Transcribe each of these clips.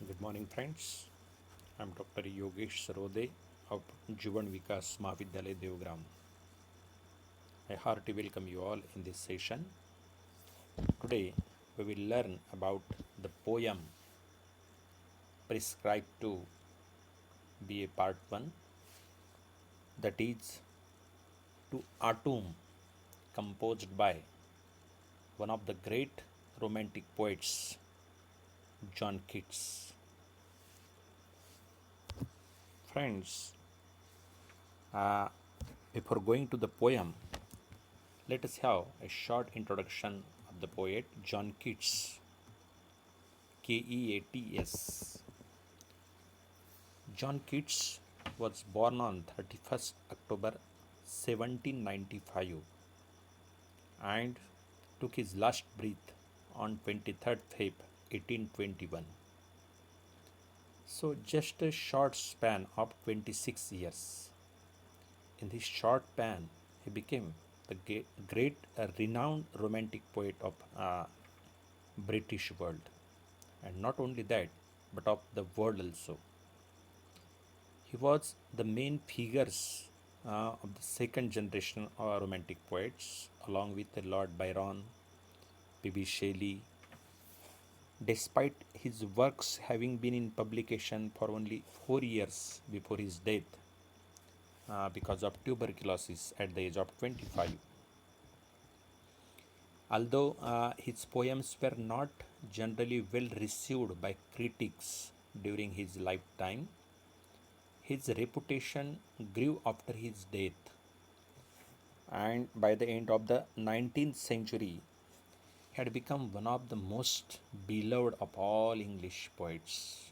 Good morning, friends. I'm Dr. Yogesh Sarode of Jivan Vikas Mahavidyalaya Devgram. I heartily welcome you all in this session. Today, we will learn about the poem prescribed to be a part 1, that is to Autumn, composed by one of the great romantic poets, John Keats. Friends, uh, before going to the poem, let us have a short introduction of the poet John Keats. Keats. John Keats was born on 31st October 1795 and took his last breath on 23rd Feb 1821. So, just a short span of 26 years. In this short span, he became the great, renowned romantic poet of British world, and not only that, but of the world also. He was the main figures of the second generation of romantic poets, along with Lord Byron, P.B. Shelley. Despite his works having been in publication for only 4 years before his death because of tuberculosis at the age of 25, although his poems were not generally well received by critics during his lifetime, his reputation grew after his death, and by the end of the 19th century, he had become one of the most beloved of all English poets.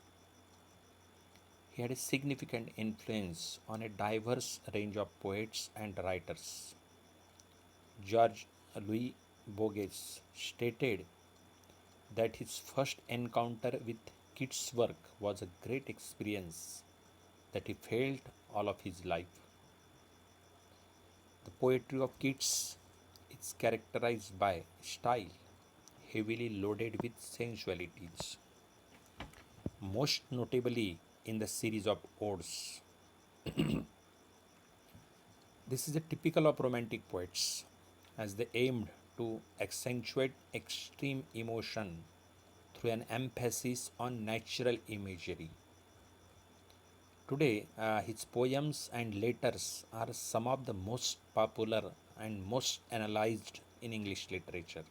He had a significant influence on a diverse range of poets and writers. George Louis Borges stated that his first encounter with Keats' work was a great experience that he felt all of his life. The poetry of Keats is characterized by style heavily loaded with sensualities, most notably in the series of odes. This is a typical of romantic poets, as they aimed to accentuate extreme emotion through an emphasis on natural imagery. Today, his poems and letters are some of the most popular and most analyzed in English literature.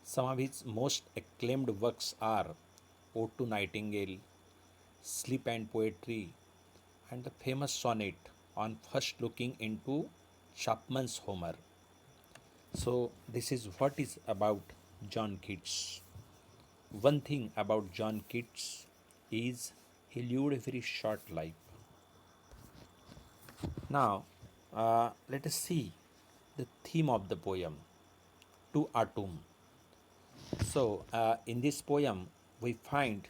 Some of his most acclaimed works are Ode to Nightingale, Sleep and Poetry, and the famous sonnet on first looking into Chapman's Homer. So, this is what is about John Keats. One thing about John Keats is he lived a very short life. Now, let us see the theme of the poem, To Autumn. So, in this poem, we find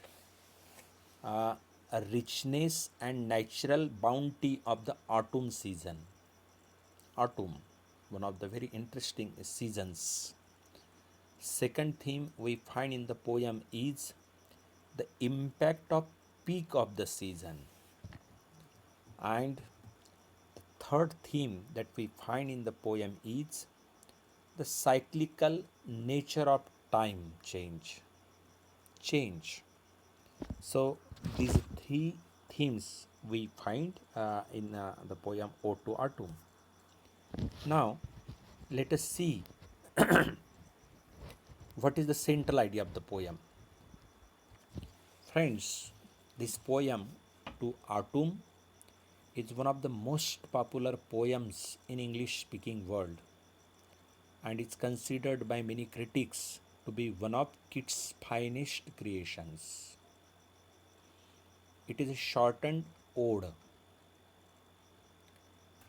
uh, a richness and natural bounty of the autumn season. Autumn, one of the very interesting seasons. Second theme we find in the poem is the impact of peak of the season. And the third theme that we find in the poem is the cyclical nature of time change. Change. So these three themes we find in the poem Ode to Autumn. Now let us see what is the central idea of the poem. Friends, this poem To Autumn is one of the most popular poems in English speaking world, and is considered by many critics to be one of Keats' finest creations. It is a shortened ode.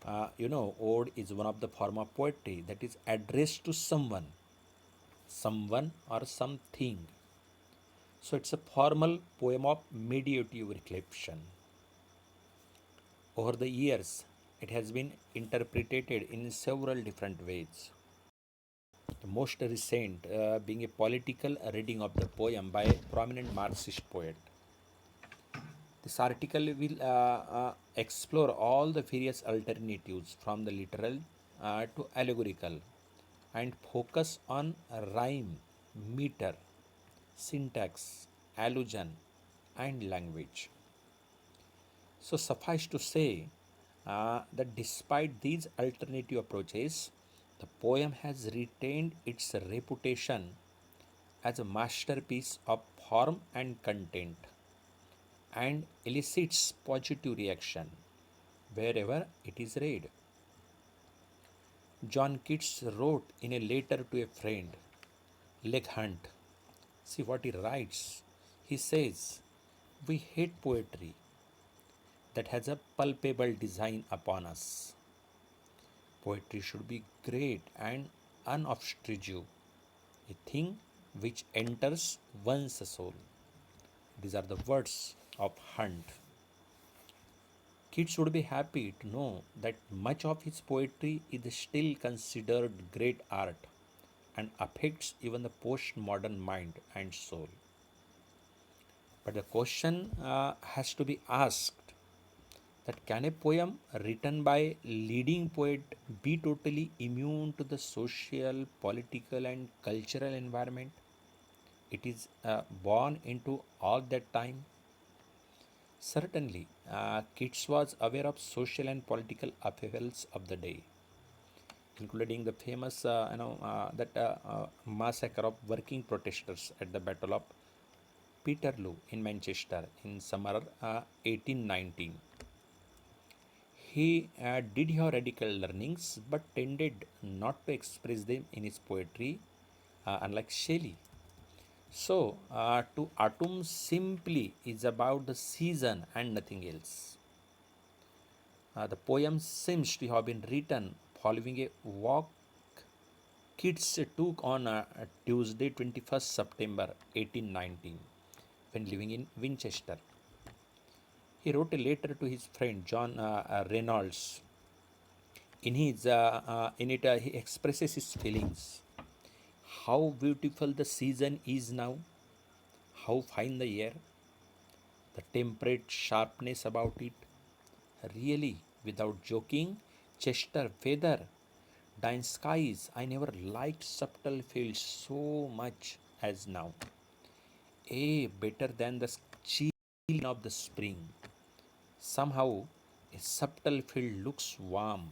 Ode is one of the form of poetry that is addressed to someone or something. So it's a formal poem of meditative reflection. Over the years, it has been interpreted in several different ways. The most recent being a political reading of the poem by a prominent Marxist poet. This article will explore all the various alternatives from the literal to allegorical and focus on rhyme, meter, syntax, allusion, and language. So, suffice to say that despite these alternative approaches, the poem has retained its reputation as a masterpiece of form and content and elicits positive reaction wherever it is read. John Keats wrote in a letter to a friend, Leg Hunt. See what he writes. He says, "We hate poetry that has a palpable design upon us. Poetry should be great and unobtrusive, a thing which enters one's soul." These are the words of Hunt. Kids would be happy to know that much of his poetry is still considered great art and affects even the postmodern mind and soul. But the question has to be asked that can a poem written by leading poet be totally immune to the social, political, and cultural environment it is born into all that time? Certainly, Keats was aware of social and political upheavals of the day, including the famous, massacre of working protesters at the Battle of Peterloo in Manchester in summer 1819. He did have radical learnings, but tended not to express them in his poetry, unlike Shelley. So, to autumn simply is about the season and nothing else. The poem seems to have been written following a walk Keats took on Tuesday, 21st September 1819, when living in Winchester. He wrote a letter to his friend John Reynolds. In it, he expresses his feelings. How beautiful the season is now! How fine the air! The temperate sharpness about it! Really, without joking, Chester weather, dying skies. I never liked subtle fields so much as now. Better than the chill of the spring. Somehow, a subtle field looks warm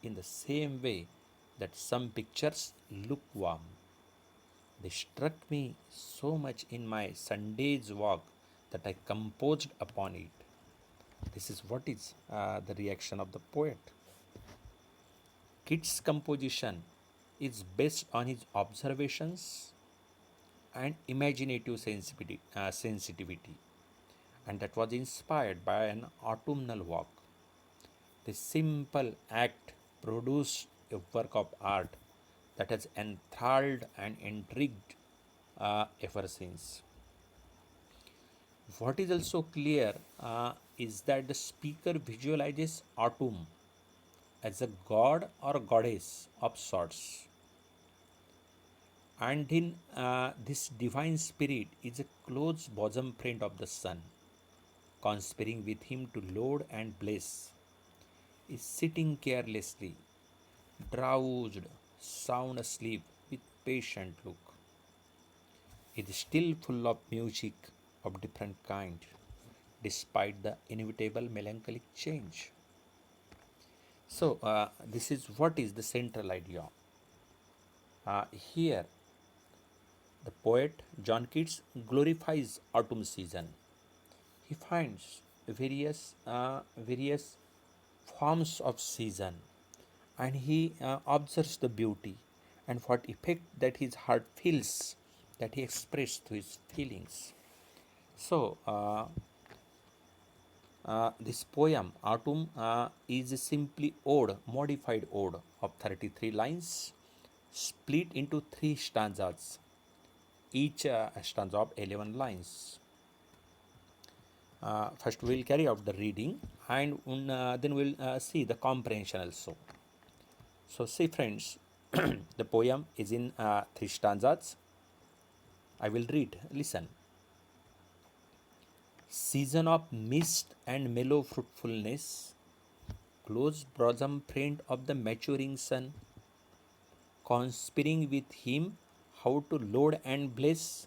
in the same way that some pictures look warm. They struck me so much in my Sunday's walk that I composed upon it. This is what is the reaction of the poet. Keats' composition is based on his observations and imaginative sensitivity, and that was inspired by an autumnal walk. This simple act produced a work of art that has enthralled and intrigued ever since. What is also clear is that the speaker visualizes autumn as a god or goddess of sorts, and in this divine spirit is a close bosom friend of the sun, conspiring with him to load and bless, is sitting carelessly, drowsed, sound asleep with patient look. It is still full of music of different kind, despite the inevitable melancholic change. So, this is what is the central idea. Here, the poet John Keats glorifies autumn season. He finds various forms of season, and he observes the beauty and what effect that his heart feels, that he expressed through his feelings. So, this poem, Autumn, is a simply ode, modified ode of 33 lines, split into three stanzas, each stanza of 11 lines. First, we will carry out the reading, and then we will see the comprehension also. So, see, friends, The poem is in three stanzas. I will read. Listen. Season of mist and mellow fruitfulness, close bosom friend of the maturing sun, conspiring with him how to load and bless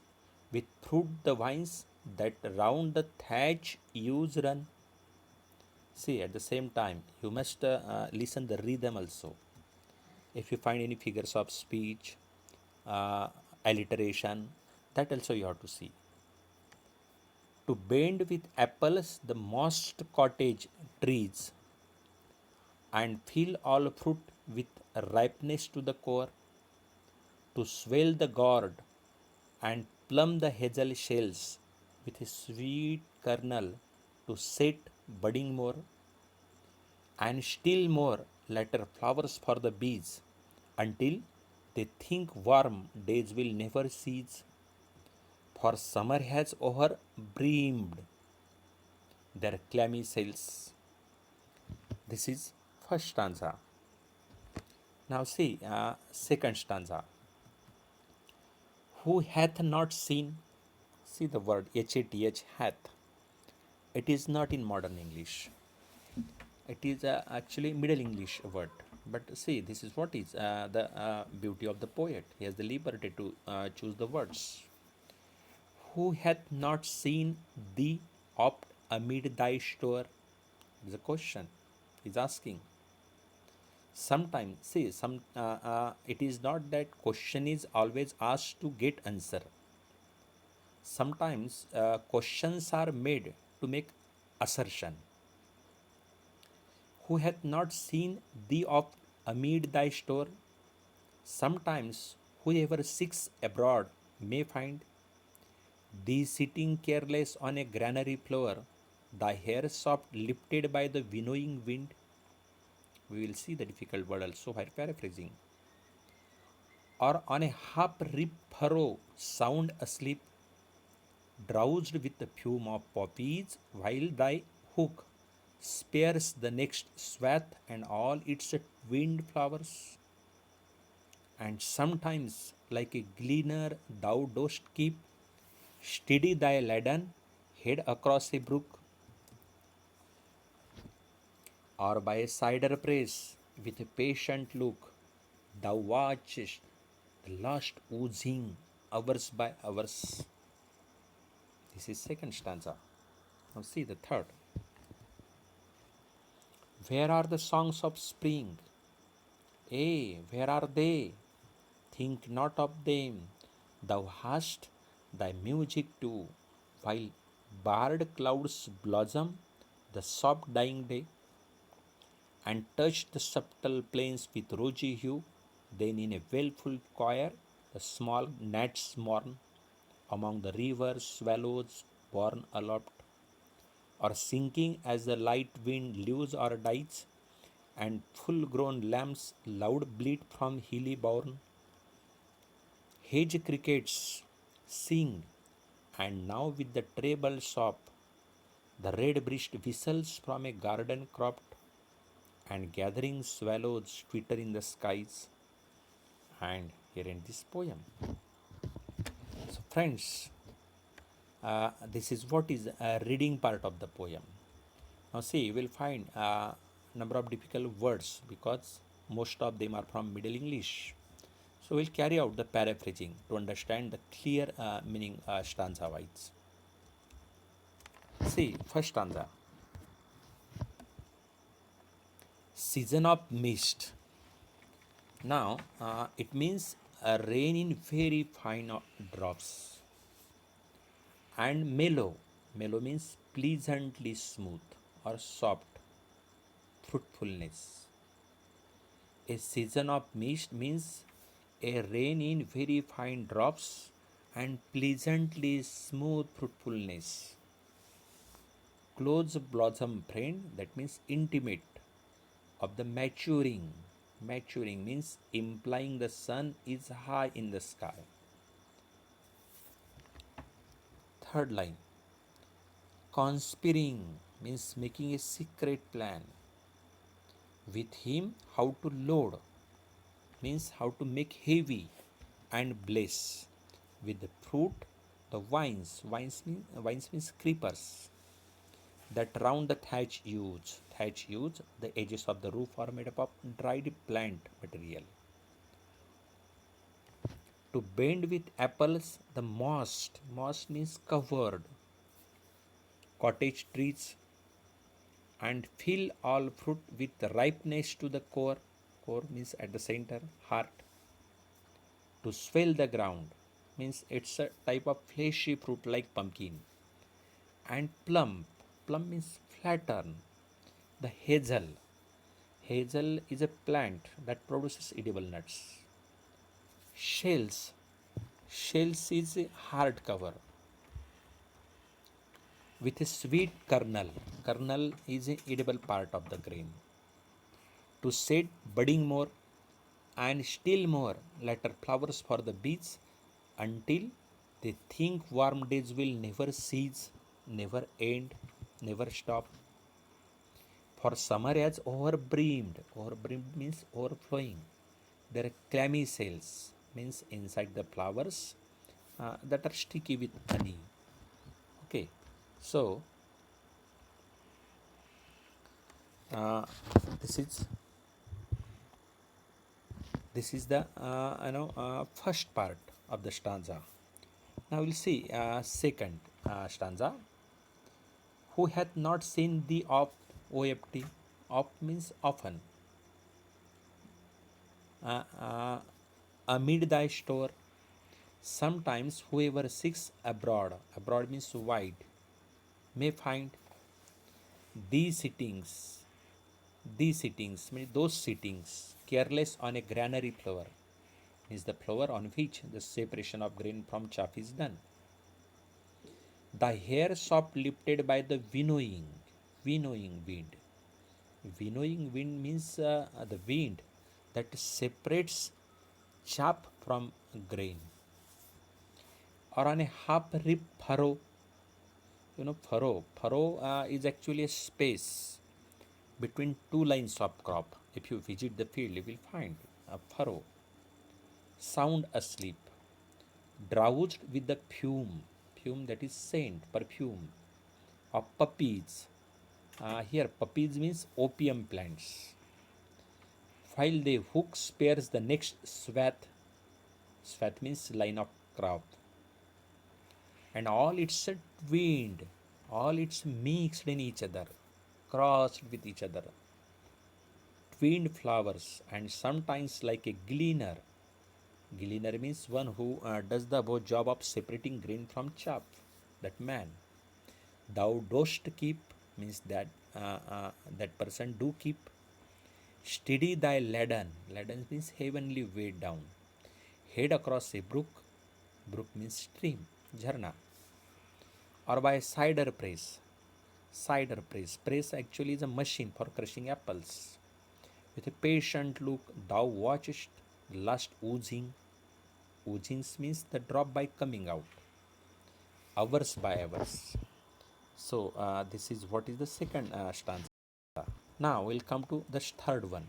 with fruit the vines that round the thatch ewes run. See, at the same time, you must listen the rhythm also. If you find any figures of speech, uh, alliteration, that also you have to see. To bend with apples the mossed cottage trees, and fill all fruit with ripeness to the core, to swell the gourd and plumb the hazel shells with a sweet kernel, to set budding more, and still more later flowers for the bees, until they think warm days will never cease, for summer has overbrimmed their clammy sails. This is first stanza. Now see second stanza. Who hath not seen? See the word HATH, hath. It is not in modern English. It is actually Middle English word. But see, this is what is the beauty of the poet. He has the liberty to choose the words. Who hath not seen thee oft amid thy store? Is a question. He's asking. Sometimes, see, it is not that question is always asked to get answer. Sometimes questions are made to make assertion. Who hath not seen thee oft amid thy store? Sometimes whoever seeks abroad may find thee sitting careless on a granary floor, thy hair soft lifted by the winnowing wind. We will see the difficult word also while paraphrasing. Or on a half ripped furrow, sound asleep, drowsed with the fume of poppies, while thy hook spares the next swath and all its twinned flowers. And sometimes, like a gleaner, thou dost keep steady thy laden head across a brook, or by a cider press, with a patient look, thou watchest the last oozing hours by hours. This is second stanza. Now see the third. Where are the songs of spring? Where are they? Think not of them. Thou hast thy music too, while barred clouds blossom the soft dying day, and touch the subtle plains with rosy hue. Then in a well-full choir the small gnats mourn among the river swallows borne aloft, or sinking as the light wind leaves or dies, and full-grown lambs loud bleat from hilly bourne. Hedge crickets sing, and now with the treble sop, the red-breast whistles from a garden cropped, and gathering swallows twitter in the skies. And here in this poem. So, friends, this is what is a reading part of the poem. Now, see, you will find a number of difficult words because most of them are from Middle English. So, we'll carry out the paraphrasing to understand the clear meaning stanza wise. See, first stanza. Season of mist. Now, it means a rain in very fine drops. And mellow. Mellow means pleasantly smooth or soft, fruitfulness. A season of mist means a rain in very fine drops and pleasantly smooth fruitfulness. Close blossom friend, that means intimate, of the maturing. Maturing means implying the sun is high in the sky. Third line. Conspiring means making a secret plan. With him, how to load. means how to make heavy and bless. With the fruit, the vines means creepers that round the thatch huge. Thatch huge, the edges of the roof are made up of dried plant material. To bend with apples, the moss means covered cottage trees and fill all fruit with ripeness to the core. Core means at the center, heart. To swell the ground means it's a type of fleshy fruit like pumpkin. And plum means flatten. The hazel is a plant that produces edible nuts. Shells, shells is a hard cover with a sweet kernel. Kernel is an edible part of the grain. To set budding more and still more later flowers for the bees until they think warm days will never cease, never end, never stop. For summer as overbrimmed means overflowing. There are clammy cells, means inside the flowers that are sticky with honey. Okay, so uh, this is this is the first part of the stanza. Now we'll see second stanza. Who hath not seen thee oft, OFT? Oft means often. Uh, uh, Amid thy store, sometimes whoever seeks abroad means wide, may find these sittings, these sittings means those sittings, careless on a granary floor, means the floor on which the separation of grain from chaff is done. The hair soft lifted by the winnowing wind. Winnowing wind means the wind that separates chaff from grain. Or on a half ripped furrow, furrow is actually a space between two lines of crop. If you visit the field, you will find a furrow. Sound asleep, drowsed with the fume that is scent, perfume of poppies. Here, poppies means opium plants. While the hook spares the next swath means line of crop, and all it's twinned, all it's mixed in each other, crossed with each other. Twinned flowers, and sometimes like a gleaner. Gleaner means one who does the above job of separating grain from chaff. That man. Thou dost keep means that person do keep. Steady thy laden. Laden means heavenly weight down. Head across a brook. Brook means stream. Jharna. Or by cider press. Cider press. Press actually is a machine for crushing apples. With a patient look, thou watchest the last oozing. Oozing means the drop by coming out. Hours by hours. So this is what is the second stanza. Now we'll come to the third one.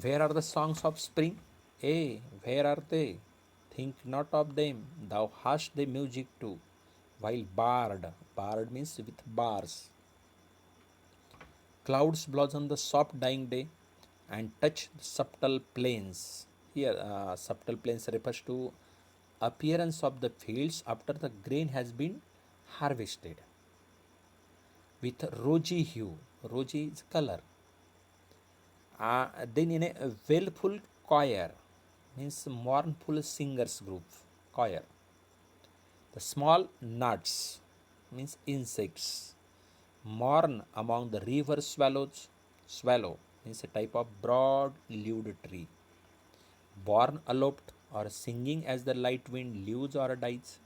Where are the songs of spring? Where are they? Think not of them. Thou hast the music too. While barred means with bars. Clouds blossom the soft dying day and touch the subtle plains. Here, subtle plains refers to appearance of the fields after the grain has been harvested. With rosy hue, rosy is color. Then in a wailful choir, means mournful singers group, choir. The small nuts means insects. Mourn among the river swallows. Swallow means a type of broad-leaved tree. Born aloft or singing as the light wind leaves or dies.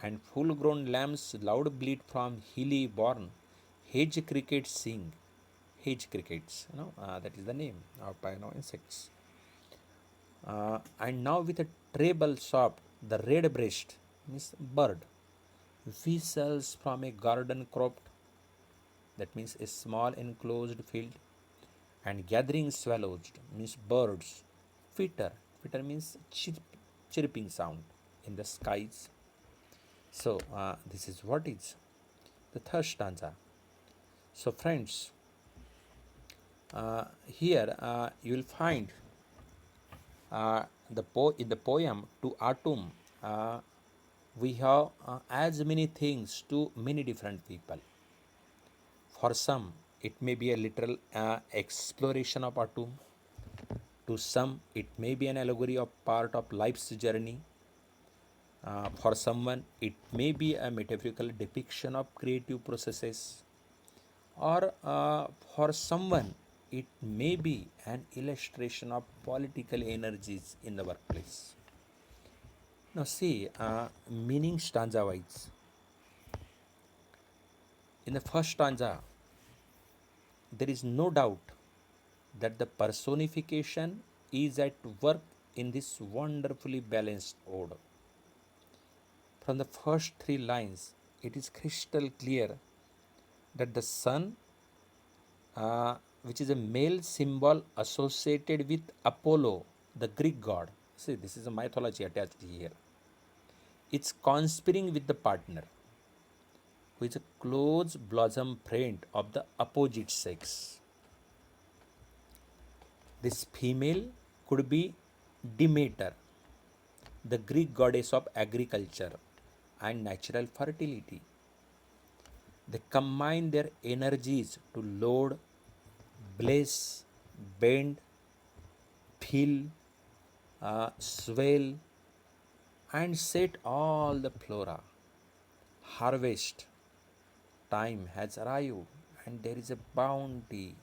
And full-grown lambs loud bleat from hilly born. Hedge crickets sing. Hedge crickets, that is the name of insects. And now with a treble soft, the red breast means bird whistles from a garden cropped, that means a small enclosed field. And gathering swallows means birds. Twitter, twitter means chirping sound in the skies. So this is what is the third stanza. So friends, here you will find in the poem to autumn, we have as many things to many different people. For some, it may be a literal exploration of autumn. To some, it may be an allegory of part of life's journey. For someone, it may be a metaphorical depiction of creative processes. Or for someone, it may be an illustration of political energies in the workplace. Now, see, meaning stanza wise. In the first stanza, there is no doubt that the personification is at work in this wonderfully balanced ode. From the first three lines, it is crystal clear that the sun, which is a male symbol associated with Apollo, the Greek god, see, this is a mythology attached here, it's conspiring with the partner, who is a close blossom friend of the opposite sex. This female could be Demeter, the Greek goddess of agriculture and natural fertility. They combine their energies to load, bless, bend, fill, swell, and set all the flora. Harvest time has arrived, and there is a bounty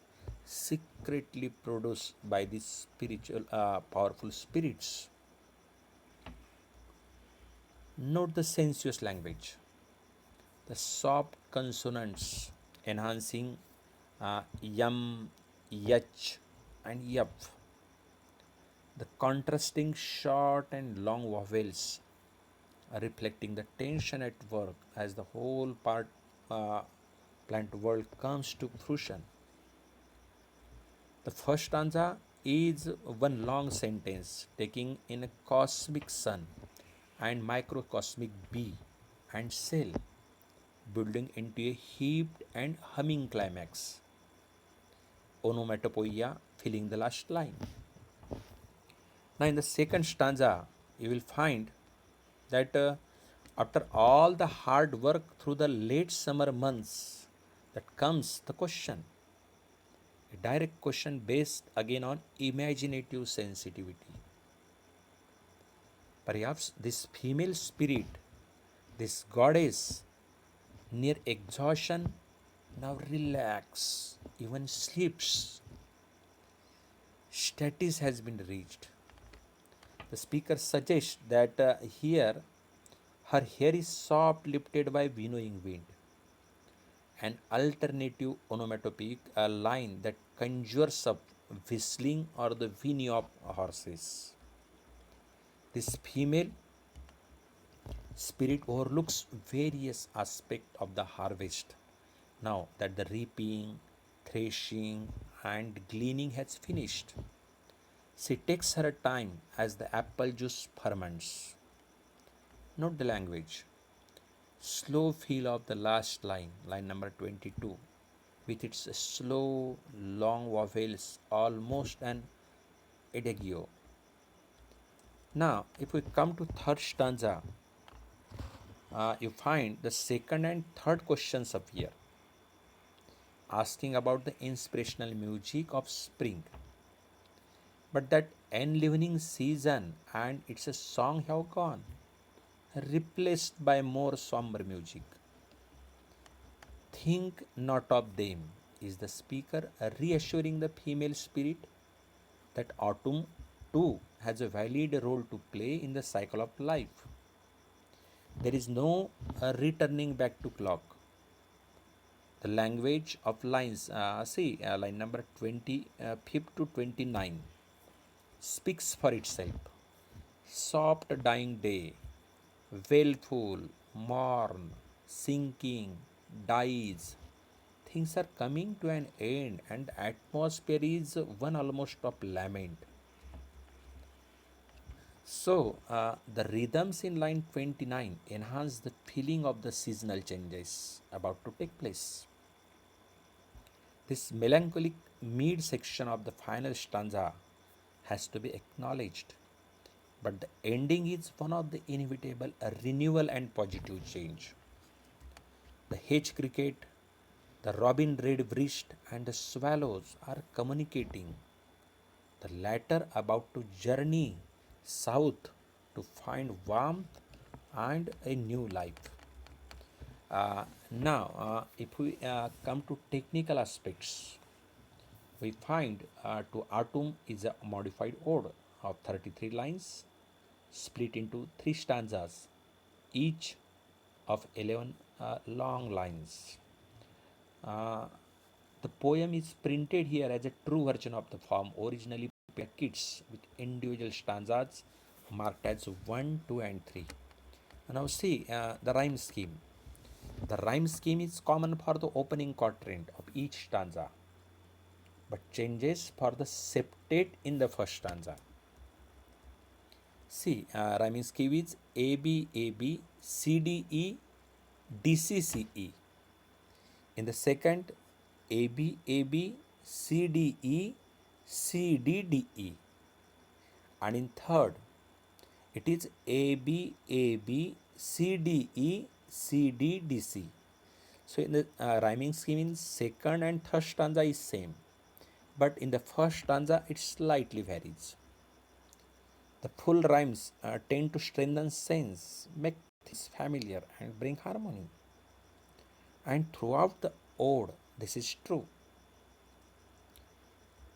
secretly produced by these spiritual, powerful spirits. Note the sensuous language, the soft consonants enhancing yum, yach, and yup. The contrasting short and long vowels reflecting the tension at work as the whole uh, plant world comes to fruition. The first stanza is one long sentence taking in a cosmic sun and microcosmic bee and cell, building into a heaped and humming climax. Onomatopoeia filling the last line. Now, in the second stanza, you will find that after all the hard work through the late summer months, that comes the question, a direct question based again on imaginative sensitivity. Perhaps this female spirit, this goddess, near exhaustion, now relax, even sleeps. Status has been reached. The speaker suggests that here her hair is soft lifted by winnowing wind, an alternative onomatopoeic line that conjures up whistling or the whinny of horses. This female spirit overlooks various aspects of the harvest. Now that the reaping, threshing, and gleaning has finished, she takes her time as the apple juice ferments. Note the language. Slow feel of the last line, line number 22, with its slow, long vowels, almost an adagio. Now, if we come to third stanza, you find the second and third questions appear, asking about the inspirational music of spring. But that enlivening season and it's a song have gone, replaced by more somber music. Think not of them, is the speaker reassuring the female spirit that autumn too has a valid role to play in the cycle of life. There is no returning back to clock. The language of lines, line number 25 to 29, speaks for itself. Soft dying day, wailful, morn, sinking, dies, things are coming to an end, and the atmosphere is one almost of lament. So, the rhythms in line 29 enhance the feeling of the seasonal changes about to take place. This melancholic mid section of the final stanza has to be acknowledged, but the ending is one of the inevitable renewal and positive change. The hedge cricket, the robin redbreast, and the swallows are communicating, the latter about to journey south to find warmth and a new life. Now, if we come to technical aspects, we find to Autumn is a modified ode of 33 lines split into three stanzas, each of 11 long lines. Uh, the poem is printed here as a true version of the form originally by Keats with individual stanzas marked as 1, 2, and 3. Now, see the rhyme scheme. The rhyme scheme is common for the opening quatraint of each stanza, but changes for the septet in the first stanza. See, rhyming scheme is A B A B C D E D C C E. In the second, A B A B C D E C D D E. And in third, it is A B A B C D E C D D C. So in the rhyming scheme in second and third stanza is same, but in the first stanza it slightly varies. The full rhymes tend to strengthen sense, make things familiar, and bring harmony. And throughout the ode, this is true.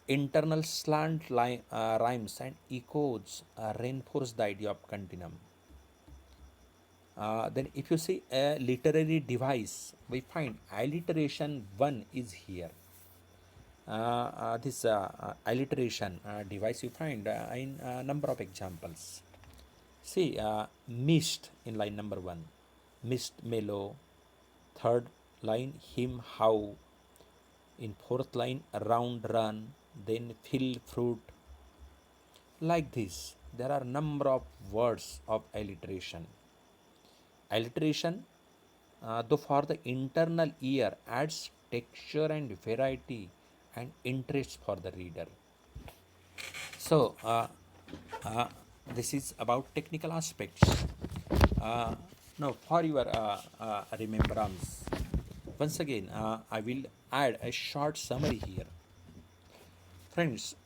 Internal slant rhymes and echoes reinforce the idea of continuum. Then, if you see a literary device, we find alliteration 1 is here. This alliteration device you find in a number of examples. See, mist in line number 1, mist mellow, third line him how, in fourth line round run, then fill fruit. Like this, there are number of words of alliteration. Alliteration, though for the internal ear, adds texture and variety and interest for the reader. So, uh, this is about technical aspects. Now, for your remembrance, once again, I will add a short summary here. Friends,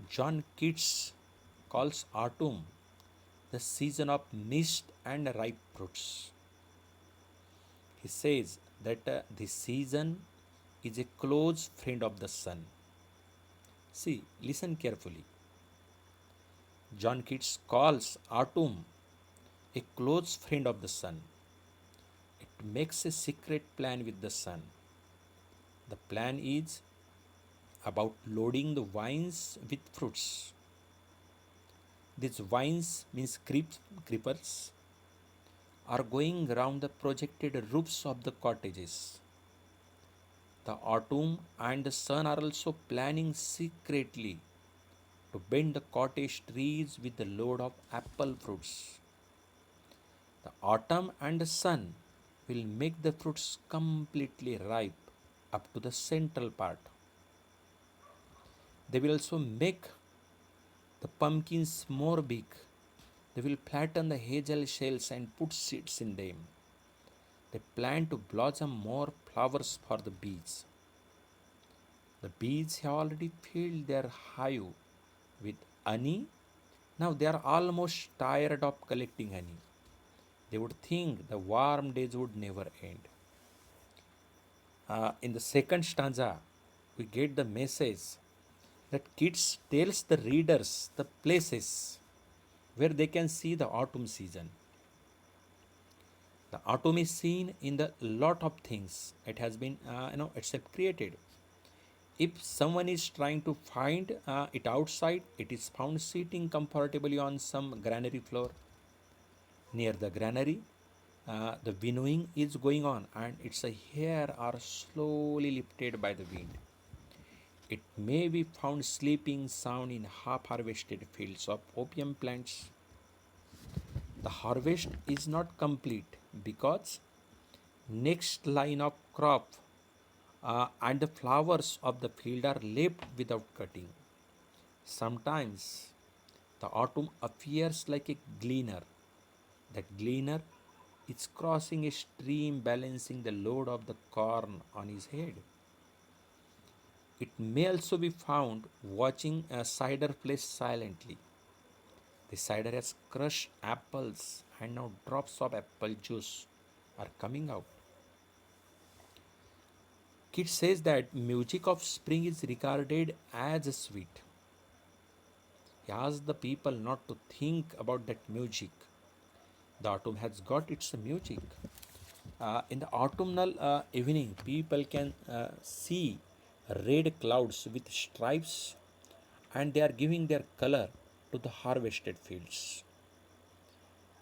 John Keats calls autumn the season of mist and ripe fruits. He says that this season is a close friend of the sun. See, listen carefully. John Keats calls autumn a close friend of the sun. It makes a secret plan with the sun. The plan is about loading the vines with fruits. These vines means creepers are going round the projected roofs of the cottages. The autumn and the sun are also planning secretly to bend the cottage trees with the load of apple fruits. The autumn and the sun will make the fruits completely ripe up to the central part. They will also make the pumpkins more big. They will flatten the hazel shells and put seeds in them. They plan to blossom more flowers for the bees. The bees have already filled their hive with honey. Now they are almost tired of collecting honey. They would think the warm days would never end. In the second stanza, we get the message that Keats tells the readers the places where they can see the autumn season. The autumn is seen in the lot of things it has been, itself created. If someone is trying to find it outside, it is found sitting comfortably on some granary floor. Near the granary, The winnowing is going on, and its hair are slowly lifted by the wind. It may be found sleeping sound in half harvested fields of opium plants. The harvest is not complete because next line of crop and the flowers of the field are left without cutting. Sometimes the autumn appears like a gleaner. That gleaner is crossing a stream balancing the load of the corn on his head. It may also be found watching a cider place silently. The cider has crushed apples and now drops of apple juice are coming out. Kit says that music of spring is regarded as sweet. He asks the people not to think about that music. The autumn has got its music. In the autumnal evening, people can see red clouds with stripes, and they are giving their color to the harvested fields.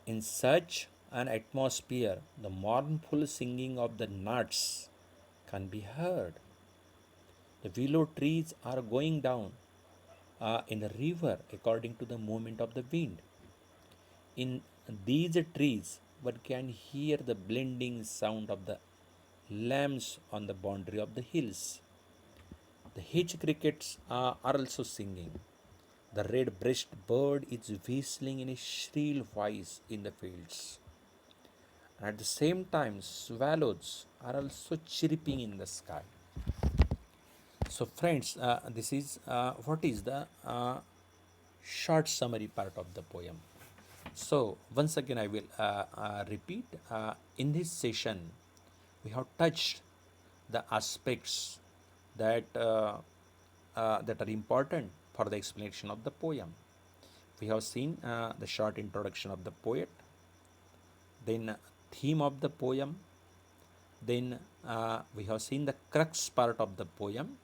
In such an atmosphere, the mournful singing of the gnats can be heard. The willow trees are going down in the river according to the movement of the wind. In these trees, one can hear the blending sound of the lambs on the boundary of the hills. The hedge crickets are also singing. The red breasted bird is whistling in a shrill voice in the fields. And at the same time, swallows are also chirping in the sky. So, friends, this is what is the short summary part of the poem. So, once again, I will repeat. In this session, we have touched the aspects that are important for the explanation of the poem. We have seen the short introduction of the poet, then theme of the poem, then we have seen the crux part of the poem.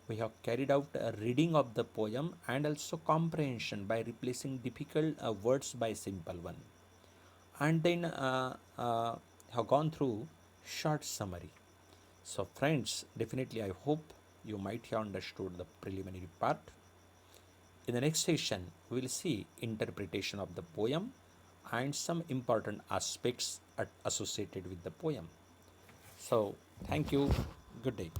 We have carried out a reading of the poem and also comprehension by replacing difficult words by simple one, and then have gone through short summary. So friends, definitely I hope you might have understood the preliminary part. In the next session, we will see interpretation of the poem and some important aspects associated with the poem. So, thank you. Good day.